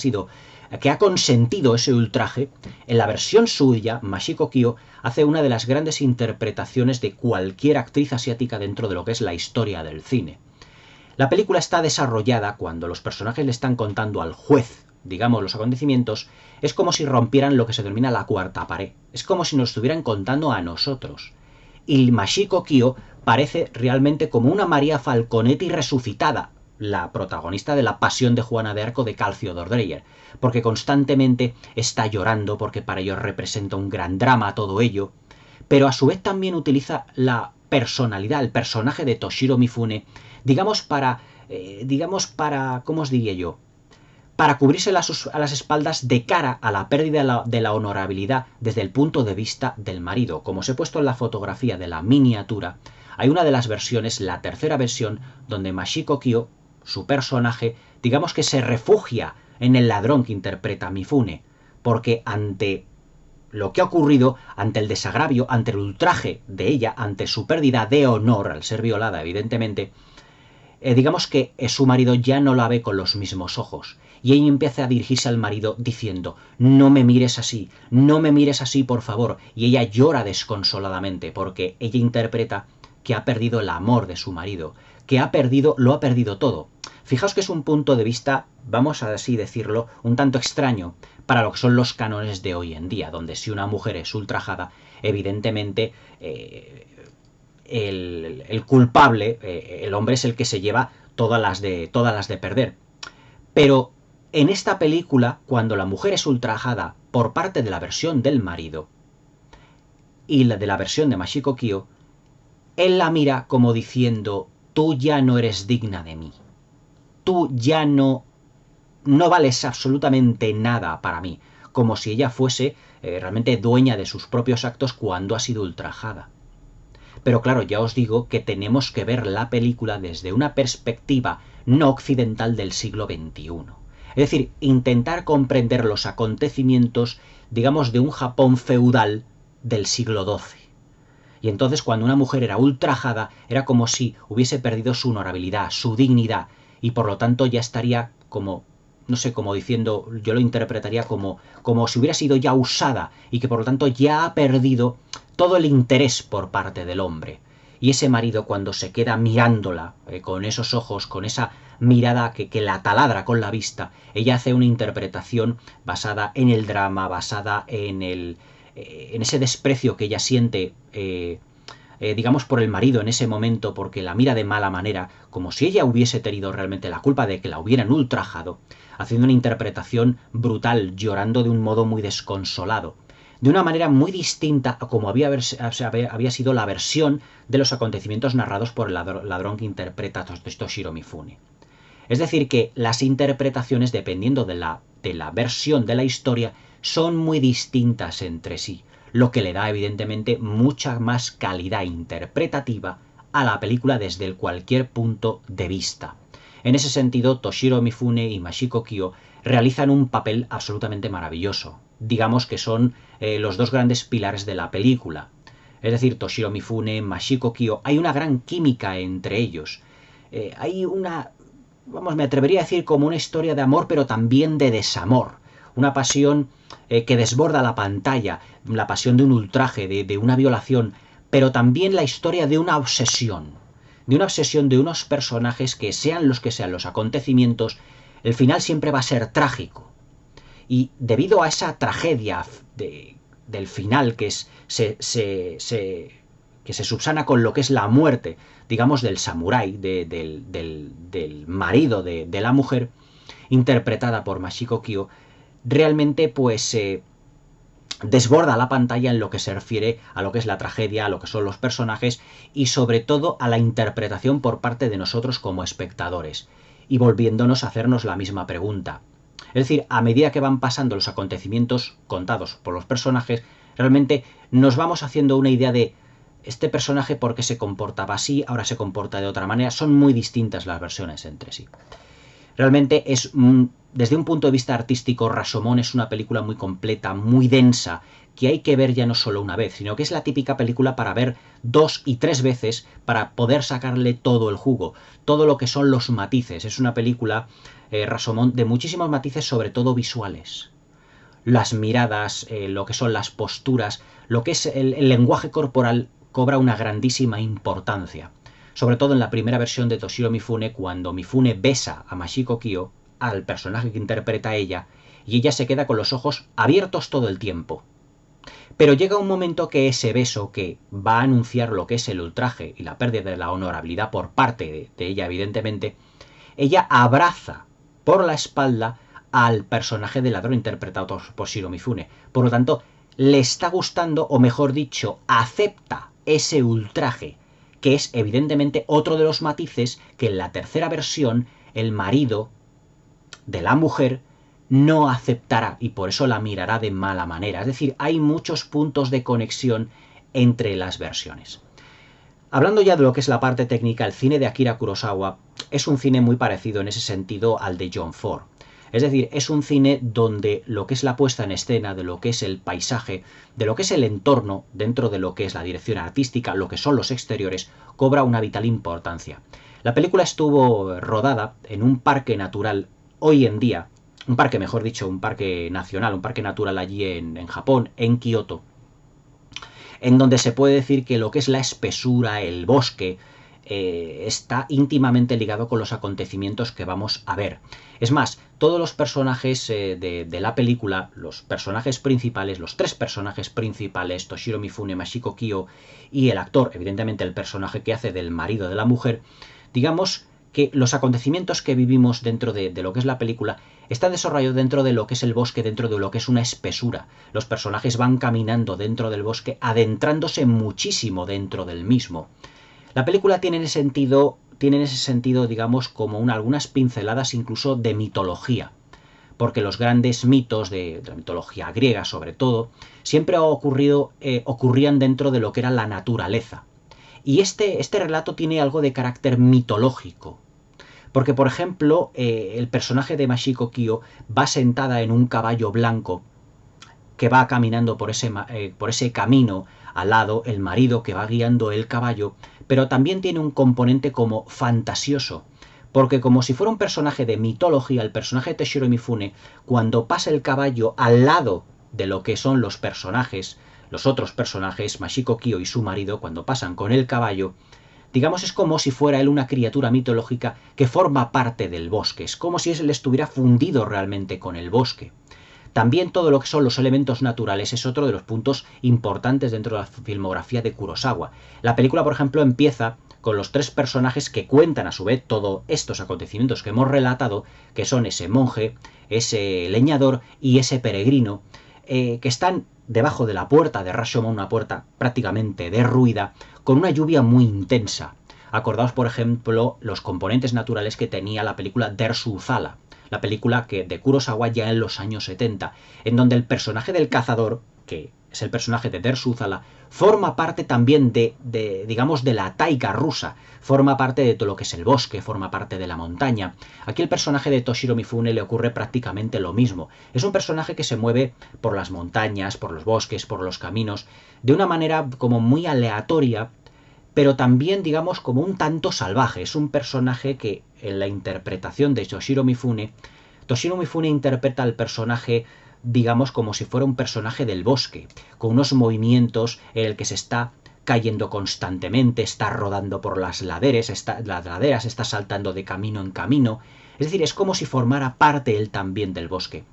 que ha consentido ese ultraje. En la versión suya, Mashiko Kyo hace una de las grandes interpretaciones de cualquier actriz asiática dentro de lo que es la historia del cine. La película está desarrollada cuando los personajes le están contando al juez, digamos, los acontecimientos, es como si rompieran lo que se denomina la cuarta pared. Es como si nos estuvieran contando a nosotros. Y Mashiko Kyo parece realmente como una María Falconetti resucitada, la protagonista de La pasión de Juana de Arco de Carl Theodor Dreyer, porque constantemente está llorando, porque para ellos representa un gran drama todo ello, pero a su vez también utiliza la personalidad, el personaje de Toshiro Mifune, digamos para, ¿cómo os diría yo?, para cubrirse a las espaldas de cara a la pérdida de la honorabilidad desde el punto de vista del marido. Como os he puesto en la fotografía de la miniatura, hay una de las versiones, la tercera versión, donde Mashiko Kyo, su personaje, digamos que se refugia en el ladrón que interpreta Mifune, porque ante lo que ha ocurrido, ante el desagravio, ante el ultraje de ella, ante su pérdida de honor al ser violada, evidentemente, digamos que su marido ya no la ve con los mismos ojos. Y ella empieza a dirigirse al marido diciendo, no me mires así, por favor. Y ella llora desconsoladamente porque ella interpreta que ha perdido el amor de su marido, que lo ha perdido todo. Fijaos que es un punto de vista, vamos a así decirlo, un tanto extraño para lo que son los cánones de hoy en día, donde si una mujer es ultrajada, evidentemente el culpable, el hombre es el que se lleva todas las de perder. Pero en esta película, cuando la mujer es ultrajada por parte de la versión del marido y la de la versión de Mashiko Kyo, él la mira como diciendo, tú ya no eres digna de mí. Tú ya no vales absolutamente nada para mí. Como si ella fuese realmente dueña de sus propios actos cuando ha sido ultrajada. Pero claro, ya os digo que tenemos que ver la película desde una perspectiva no occidental del siglo XXI. Es decir, intentar comprender los acontecimientos, digamos, de un Japón feudal del siglo XII. Y entonces cuando una mujer era ultrajada, era como si hubiese perdido su honorabilidad, su dignidad, y por lo tanto ya estaría como, no sé, como diciendo, yo lo interpretaría como si hubiera sido ya usada y que por lo tanto ya ha perdido todo el interés por parte del hombre. Y ese marido cuando se queda mirándola con esos ojos, con esa mirada que la taladra con la vista, ella hace una interpretación basada en el drama, basada en ese desprecio que ella siente, digamos, por el marido en ese momento, porque la mira de mala manera, como si ella hubiese tenido realmente la culpa de que la hubieran ultrajado, haciendo una interpretación brutal, llorando de un modo muy desconsolado, de una manera muy distinta a como había sido la versión de los acontecimientos narrados por el ladrón que interpreta Toshiro Mifune. Es decir, que las interpretaciones, dependiendo de la versión de la historia, son muy distintas entre sí, lo que le da evidentemente mucha más calidad interpretativa a la película desde cualquier punto de vista. En ese sentido, Toshiro Mifune y Mashiko Kyo realizan un papel absolutamente maravilloso. Digamos que son los dos grandes pilares de la película. Es decir, Toshiro Mifune, Mashiko Kyo, hay una gran química entre ellos. Hay una, vamos, me atrevería a decir como una historia de amor, pero también de desamor. Una pasión que desborda la pantalla, la pasión de un ultraje, de una violación, pero también la historia de una obsesión de unos personajes que sean los acontecimientos, el final siempre va a ser trágico. Y debido a esa tragedia del final que se subsana con lo que es la muerte, digamos, del samurái, del marido de la mujer, interpretada por Mashiko Kyo, realmente pues desborda la pantalla en lo que se refiere a lo que es la tragedia, a lo que son los personajes y sobre todo a la interpretación por parte de nosotros como espectadores, y volviéndonos a hacernos la misma pregunta. Es decir, a medida que van pasando los acontecimientos contados por los personajes, realmente nos vamos haciendo una idea de este personaje por qué se comportaba así, ahora se comporta de otra manera. Son muy distintas las versiones entre sí. Realmente es, desde un punto de vista artístico, Rashomon es una película muy completa, muy densa, que hay que ver ya no solo una vez, sino que es la típica película para ver 2 y 3 veces para poder sacarle todo el jugo, todo lo que son los matices. Es una película, Rashomon, de muchísimos matices, sobre todo visuales. Las miradas, lo que son las posturas, lo que es el lenguaje corporal cobra una grandísima importancia. Sobre todo en la primera versión de Toshiro Mifune, cuando Mifune besa a Mashiko Kyo, al personaje que interpreta ella, y ella se queda con los ojos abiertos todo el tiempo. Pero llega un momento que ese beso, que va a anunciar lo que es el ultraje y la pérdida de la honorabilidad por parte de ella, evidentemente, ella abraza por la espalda al personaje del ladrón interpretado por Shiro Mifune. Por lo tanto, le está gustando, o mejor dicho, acepta ese ultraje, que es evidentemente otro de los matices que en la tercera versión el marido de la mujer no aceptará y por eso la mirará de mala manera. Es decir, hay muchos puntos de conexión entre las versiones. Hablando ya de lo que es la parte técnica, el cine de Akira Kurosawa es un cine muy parecido en ese sentido al de John Ford. Es decir, es un cine donde lo que es la puesta en escena, de lo que es el paisaje, de lo que es el entorno, dentro de lo que es la dirección artística, lo que son los exteriores, cobra una vital importancia. La película estuvo rodada en un parque natural hoy en día, un parque, mejor dicho, un parque nacional, un parque natural allí en Japón, en Kioto, en donde se puede decir que lo que es la espesura, el bosque, está íntimamente ligado con los acontecimientos que vamos a ver. Es más, todos los personajes de la película, los personajes principales, los 3 personajes principales, Toshiro Mifune, Mashiko Kyo y el actor, evidentemente el personaje que hace del marido de la mujer, digamos que los acontecimientos que vivimos dentro de lo que es la película están desarrollados dentro de lo que es el bosque, dentro de lo que es una espesura. Los personajes van caminando dentro del bosque, adentrándose muchísimo dentro del mismo. La película tiene en ese sentido, digamos, como algunas pinceladas incluso de mitología, porque los grandes mitos de la mitología griega, sobre todo, siempre ocurrían dentro de lo que era la naturaleza. Y este relato tiene algo de carácter mitológico. Porque, por ejemplo, el personaje de Mashiko Kyo va sentada en un caballo blanco que va caminando por ese camino al lado, el marido que va guiando el caballo, pero también tiene un componente como fantasioso. Porque como si fuera un personaje de mitología, el personaje de Toshiro Mifune, cuando pasa el caballo al lado de lo que son los personajes, los otros personajes, Mashiko Kyo y su marido, cuando pasan con el caballo, digamos, es como si fuera él una criatura mitológica que forma parte del bosque. Es como si él estuviera fundido realmente con el bosque. También todo lo que son los elementos naturales es otro de los puntos importantes dentro de la filmografía de Kurosawa. La película, por ejemplo, empieza con los tres personajes que cuentan a su vez todos estos acontecimientos que hemos relatado, que son ese monje, ese leñador y ese peregrino, que están debajo de la puerta de Rashomon, una puerta prácticamente derruida, con una lluvia muy intensa. Acordaos, por ejemplo, los componentes naturales que tenía la película Dersu Uzala, la película de Kurosawa ya en los años 70, en donde el personaje del cazador, que es el personaje de Dersu Uzala, forma parte también digamos, de la taiga rusa, forma parte de todo lo que es el bosque, forma parte de la montaña. Aquí el personaje de Toshiro Mifune le ocurre prácticamente lo mismo. Es un personaje que se mueve por las montañas, por los bosques, por los caminos, de una manera como muy aleatoria, pero también, digamos, como un tanto salvaje. Es un personaje que, en la interpretación de Toshiro Mifune interpreta al personaje, digamos, como si fuera un personaje del bosque, con unos movimientos en el que se está cayendo constantemente, está rodando por las laderas, está saltando de camino en camino. Es decir, es como si formara parte él también del bosque.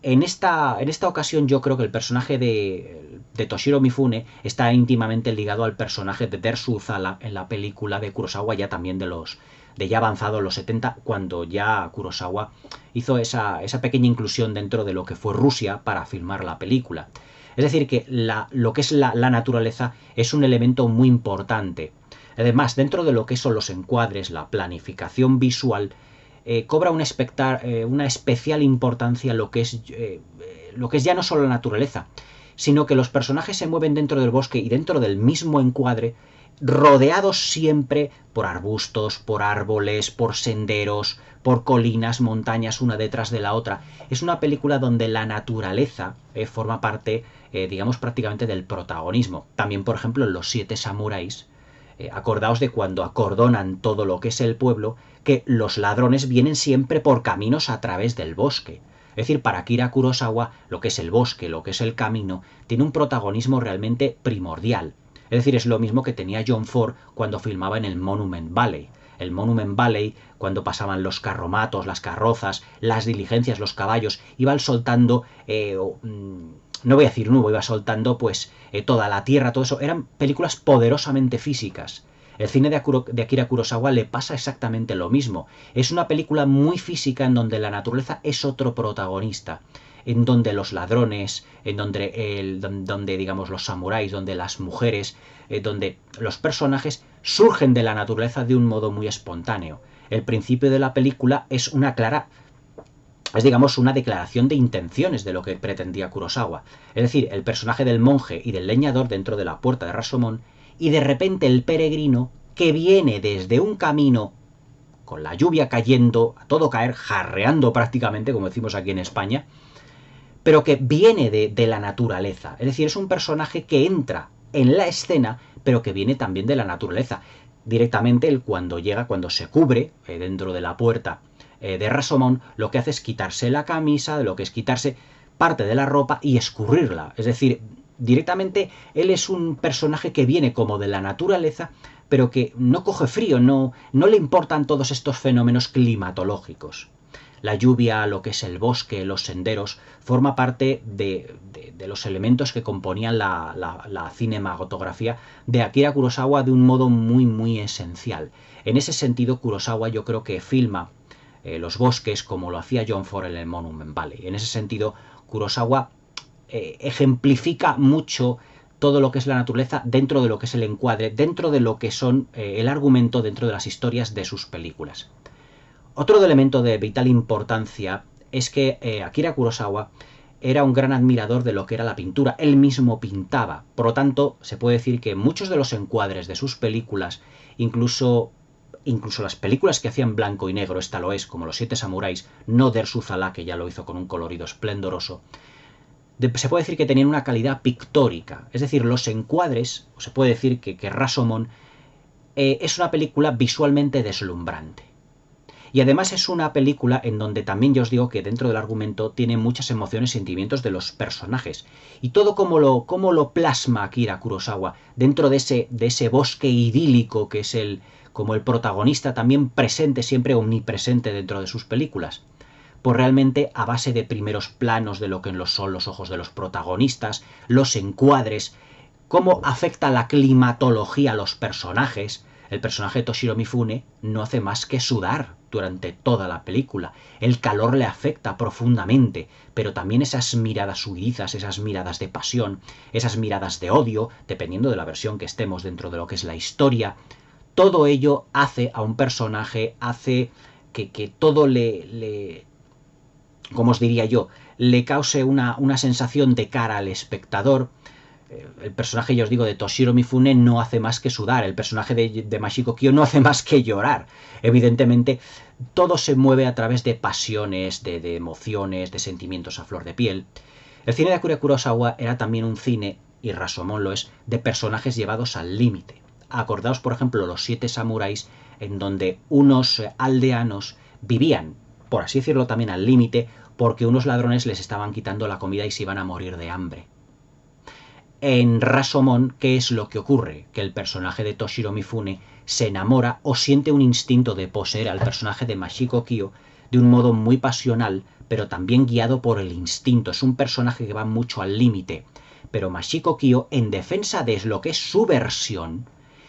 En esta ocasión yo creo que el personaje de Toshiro Mifune está íntimamente ligado al personaje de Dersu Uzala en la película de Kurosawa, ya también de ya avanzado los 70, cuando ya Kurosawa hizo esa pequeña inclusión dentro de lo que fue Rusia para filmar la película. Es decir, que lo que es la naturaleza es un elemento muy importante. Además, dentro de lo que son los encuadres, la planificación visual, cobra una especial importancia lo que es ya no solo la naturaleza, sino que los personajes se mueven dentro del bosque y dentro del mismo encuadre, rodeados siempre por arbustos, por árboles, por senderos, por colinas, montañas una detrás de la otra. Es una película donde la naturaleza forma parte, digamos, prácticamente del protagonismo. También, por ejemplo, en Los Siete Samuráis, acordaos de cuando acordonan todo lo que es el pueblo, que los ladrones vienen siempre por caminos a través del bosque. Es decir, para Akira Kurosawa, lo que es el bosque, lo que es el camino, tiene un protagonismo realmente primordial. Es decir, es lo mismo que tenía John Ford cuando filmaba en el Monument Valley. El Monument Valley, cuando pasaban los carromatos, las carrozas, las diligencias, los caballos, iban soltando, no voy a decir nuevo, iba soltando pues toda la tierra, todo eso. Eran películas poderosamente físicas. El cine de Akira Kurosawa le pasa exactamente lo mismo. Es una película muy física en donde la naturaleza es otro protagonista, en donde los ladrones, en donde digamos los samuráis, donde las mujeres, donde los personajes surgen de la naturaleza de un modo muy espontáneo. El principio de la película es digamos una declaración de intenciones de lo que pretendía Kurosawa. Es decir, el personaje del monje y del leñador dentro de la puerta de Rashomon, y de repente el peregrino que viene desde un camino con la lluvia cayendo, a todo caer, jarreando prácticamente, como decimos aquí en España, pero que viene de la naturaleza. Es decir, es un personaje que entra en la escena, pero que viene también de la naturaleza. Directamente él cuando se cubre dentro de la puerta de Rashomon, lo que hace es quitarse la camisa, lo que es quitarse parte de la ropa y escurrirla. Es decir, directamente él es un personaje que viene como de la naturaleza, pero que no coge frío, no le importan todos estos fenómenos climatológicos. La lluvia, lo que es el bosque, los senderos, forma parte de los elementos que componían la cinematografía de Akira Kurosawa de un modo muy, muy esencial. En ese sentido, Kurosawa yo creo que filma los bosques como lo hacía John Ford en el Monument Valley. En ese sentido, Kurosawa ejemplifica mucho todo lo que es la naturaleza dentro de lo que es el encuadre, dentro de lo que son el argumento, dentro de las historias de sus películas. Otro elemento de vital importancia es que Akira Kurosawa era un gran admirador de lo que era la pintura, él mismo pintaba. Por lo tanto, se puede decir que muchos de los encuadres de sus películas, incluso las películas que hacían blanco y negro, esta lo es, como Los Siete Samuráis, no Dersu-Zala, que ya lo hizo con un colorido esplendoroso, se puede decir que tenían una calidad pictórica. Es decir, los encuadres, o se puede decir que Rashomon es una película visualmente deslumbrante. Y además es una película en donde también yo os digo que dentro del argumento tiene muchas emociones y sentimientos de los personajes. Y todo como lo plasma Akira Kurosawa dentro de ese bosque idílico que es como el protagonista también presente, siempre omnipresente dentro de sus películas. Pues realmente a base de primeros planos de lo que son los ojos de los protagonistas, los encuadres, cómo afecta la climatología a los personajes. El personaje de Toshiro Mifune no hace más que sudar durante toda la película. El calor le afecta profundamente, pero también esas miradas huidizas, esas miradas de pasión, esas miradas de odio, dependiendo de la versión que estemos dentro de lo que es la historia, todo ello hace a un personaje, hace que todo como os diría yo, le cause una sensación de cara al espectador. El personaje, ya os digo, de Toshiro Mifune no hace más que sudar, el personaje de Mashiko Kyo no hace más que llorar. Evidentemente, todo se mueve a través de pasiones, de emociones, de sentimientos a flor de piel. El cine de Akira Kurosawa era también un cine, y Rashomon lo es, de personajes llevados al límite. Acordaos, por ejemplo, Los Siete Samuráis, en donde unos aldeanos vivían, por así decirlo, también al límite, porque unos ladrones les estaban quitando la comida y se iban a morir de hambre. En Rashomon, ¿qué es lo que ocurre? Que el personaje de Toshiro Mifune se enamora o siente un instinto de poseer al personaje de Mashiko Kyo de un modo muy pasional, pero también guiado por el instinto. Es un personaje que va mucho al límite. Pero Mashiko Kyo, en defensa de lo que es su versión,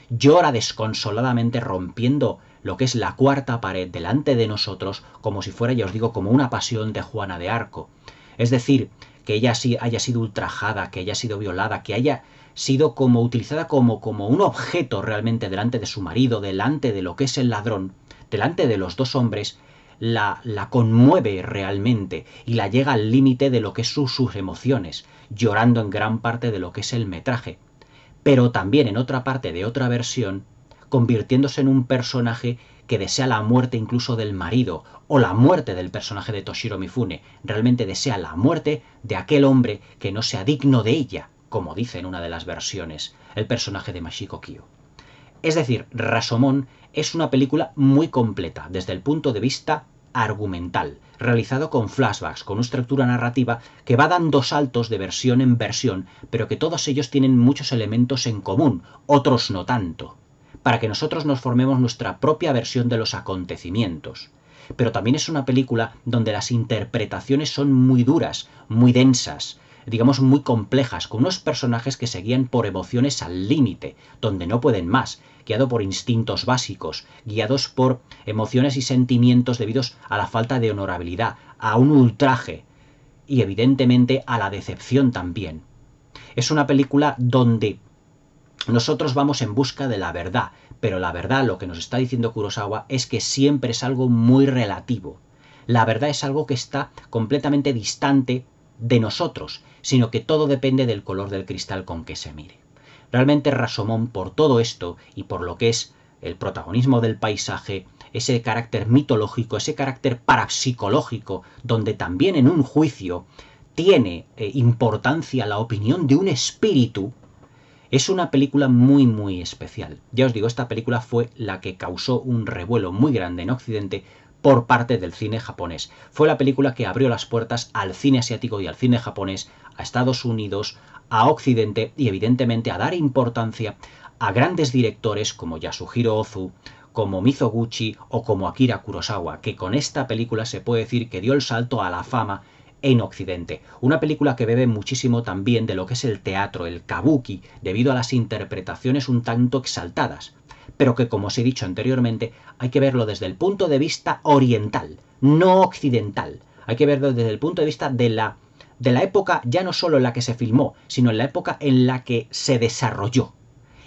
llora desconsoladamente rompiendo lo que es la cuarta pared delante de nosotros, como si fuera, ya os digo, como una pasión de Juana de Arco. Es decir, que ella haya sido ultrajada, que haya sido violada, que haya sido como utilizada como un objeto realmente delante de su marido, delante de lo que es el ladrón, delante de los dos hombres, la conmueve realmente y la llega al límite de lo que son sus emociones, llorando en gran parte de lo que es el metraje. Pero también en otra parte de otra versión, convirtiéndose en un personaje que desea la muerte incluso del marido, o la muerte del personaje de Toshiro Mifune, realmente desea la muerte de aquel hombre que no sea digno de ella, como dice en una de las versiones, el personaje de Mashiko Kyo. Es decir, Rashomon es una película muy completa desde el punto de vista argumental, realizado con flashbacks, con una estructura narrativa que va dando saltos de versión en versión, pero que todos ellos tienen muchos elementos en común, otros no tanto, para que nosotros nos formemos nuestra propia versión de los acontecimientos. Pero también es una película donde las interpretaciones son muy duras, muy densas, digamos muy complejas, con unos personajes que se guían por emociones al límite, donde no pueden más, guiado por instintos básicos, guiados por emociones y sentimientos debidos a la falta de honorabilidad, a un ultraje y evidentemente a la decepción también. Es una película donde nosotros vamos en busca de la verdad, pero la verdad, lo que nos está diciendo Kurosawa, es que siempre es algo muy relativo. La verdad es algo que está completamente distante de nosotros, sino que todo depende del color del cristal con que se mire. Realmente Rashomon, por todo esto y por lo que es el protagonismo del paisaje, ese carácter mitológico, ese carácter parapsicológico, donde también en un juicio tiene importancia la opinión de un espíritu, es una película muy muy especial. Ya os digo, esta película fue la que causó un revuelo muy grande en Occidente por parte del cine japonés. Fue la película que abrió las puertas al cine asiático y al cine japonés, a Estados Unidos, a Occidente y evidentemente a dar importancia a grandes directores como Yasuhiro Ozu, como Mizoguchi o como Akira Kurosawa, que con esta película se puede decir que dio el salto a la fama en Occidente. Una película que bebe muchísimo también de lo que es el teatro, el kabuki, debido a las interpretaciones un tanto exaltadas, pero que, como os he dicho anteriormente, hay que verlo desde el punto de vista oriental, no occidental. Hay que verlo desde el punto de vista de la época ya no solo en la que se filmó, sino en la época en la que se desarrolló.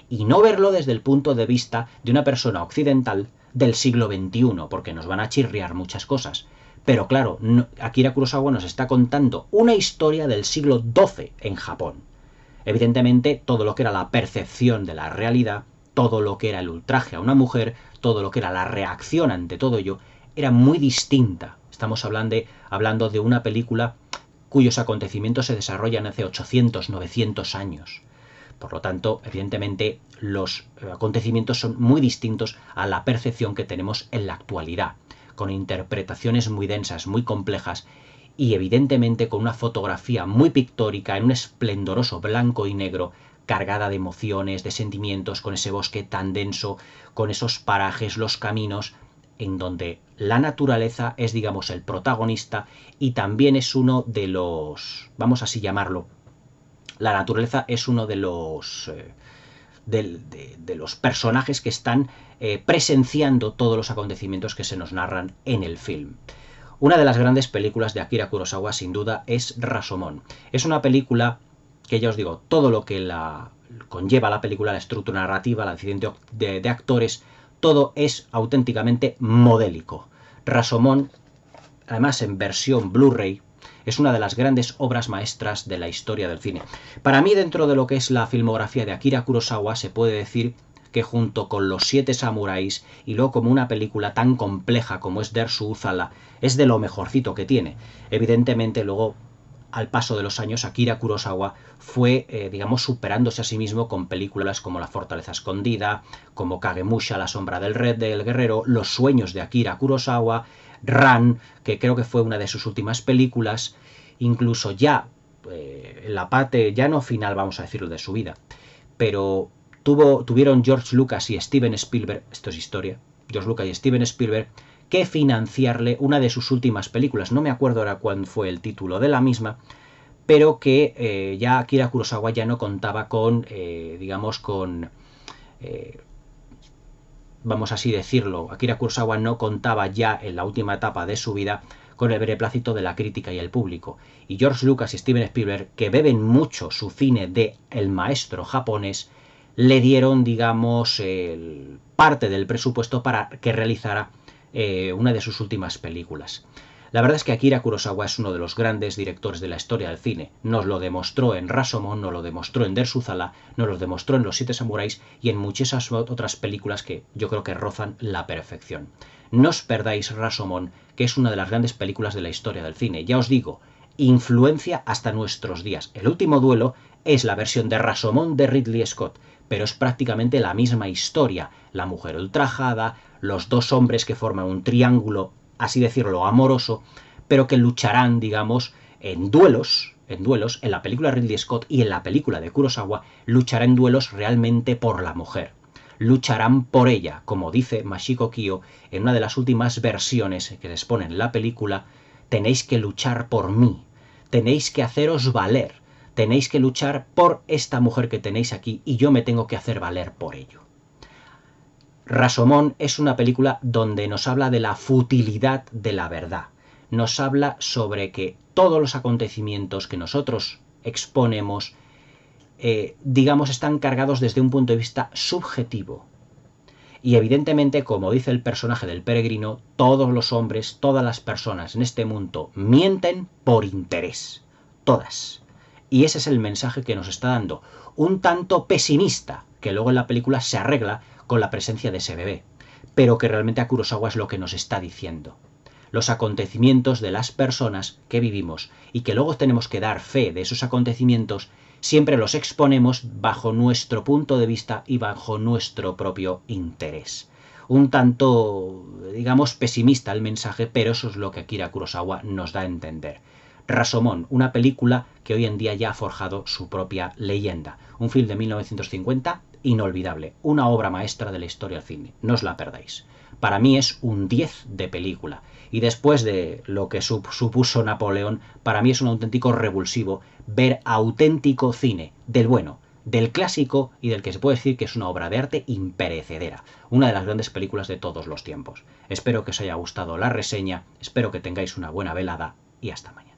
Y no verlo desde el punto de vista de una persona occidental del siglo XXI, porque nos van a chirriar muchas cosas. Pero claro, Akira Kurosawa nos está contando una historia del siglo XII en Japón. Evidentemente, todo lo que era la percepción de la realidad, todo lo que era el ultraje a una mujer, todo lo que era la reacción ante todo ello, era muy distinta. Estamos hablando de una película cuyos acontecimientos se desarrollan hace 800, 900 años. Por lo tanto, evidentemente, los acontecimientos son muy distintos a la percepción que tenemos en la actualidad, con interpretaciones muy densas, muy complejas, y evidentemente con una fotografía muy pictórica en un esplendoroso blanco y negro, cargada de emociones, de sentimientos, con ese bosque tan denso, con esos parajes, los caminos, en donde la naturaleza es, digamos, el protagonista y también es uno de los, vamos así llamarlo, la naturaleza es uno de los de los personajes que están presenciando todos los acontecimientos que se nos narran en el film. Una de las grandes películas de Akira Kurosawa, sin duda, es Rashomon. Es una película que, ya os digo, todo lo que la conlleva la película, la estructura narrativa, la decisión de actores, todo es auténticamente modélico. Rashomon, además en versión Blu-ray, es una de las grandes obras maestras de la historia del cine. Para mí, dentro de lo que es la filmografía de Akira Kurosawa, se puede decir que junto con Los Siete Samuráis y luego como una película tan compleja como es Dersu Uzala, es de lo mejorcito que tiene. Evidentemente, luego, al paso de los años, Akira Kurosawa fue, digamos, superándose a sí mismo con películas como La Fortaleza Escondida, como Kagemusha, La Sombra del Guerrero, Los Sueños de Akira Kurosawa, Ran, que creo que fue una de sus últimas películas, incluso ya en la parte, ya no final, vamos a decirlo, de su vida, pero tuvieron George Lucas y Steven Spielberg, esto es historia, George Lucas y Steven Spielberg, que financiarle una de sus últimas películas. No me acuerdo ahora cuál fue el título de la misma, pero que ya Akira Kurosawa ya no contaba con, digamos, con... vamos así decirlo, Akira Kurosawa no contaba ya en la última etapa de su vida con el beneplácito de la crítica y el público. Y George Lucas y Steven Spielberg, que beben mucho su cine de El Maestro japonés, le dieron, digamos, parte del presupuesto para que realizara una de sus últimas películas. La verdad es que Akira Kurosawa es uno de los grandes directores de la historia del cine. Nos lo demostró en Rashomon, nos lo demostró en Dersu Uzala, nos lo demostró en Los Siete Samuráis y en muchas otras películas que yo creo que rozan la perfección. No os perdáis Rashomon, que es una de las grandes películas de la historia del cine. Ya os digo, influencia hasta nuestros días. El último duelo es la versión de Rashomon de Ridley Scott, pero es prácticamente la misma historia. La mujer ultrajada, los dos hombres que forman un triángulo, así decirlo, amoroso, pero que lucharán, digamos, en duelos, en la película de Ridley Scott y en la película de Kurosawa, lucharán en duelos realmente por la mujer. Lucharán por ella, como dice Mashiko Kyo en una de las últimas versiones que les ponen en la película, tenéis que luchar por mí, tenéis que haceros valer, tenéis que luchar por esta mujer que tenéis aquí y yo me tengo que hacer valer por ello. Rashomon es una película donde nos habla de la futilidad de la verdad. Nos habla sobre que todos los acontecimientos que nosotros exponemos, digamos, están cargados desde un punto de vista subjetivo. Y evidentemente, como dice el personaje del peregrino, todos los hombres, todas las personas en este mundo mienten por interés. Todas. Y ese es el mensaje que nos está dando. Un tanto pesimista, que luego en la película se arregla con la presencia de ese bebé, pero que realmente a Kurosawa es lo que nos está diciendo. Los acontecimientos de las personas que vivimos y que luego tenemos que dar fe de esos acontecimientos, siempre los exponemos bajo nuestro punto de vista y bajo nuestro propio interés. Un tanto, digamos, pesimista el mensaje, pero eso es lo que Akira Kurosawa nos da a entender. Rashomon, una película que hoy en día ya ha forjado su propia leyenda. Un film de 1950 inolvidable, una obra maestra de la historia del cine. No os la perdáis. Para mí es un 10 de película. Y después de lo que supuso Napoleón, para mí es un auténtico revulsivo ver auténtico cine, del bueno, del clásico y del que se puede decir que es una obra de arte imperecedera. Una de las grandes películas de todos los tiempos. Espero que os haya gustado la reseña, espero que tengáis una buena velada y hasta mañana.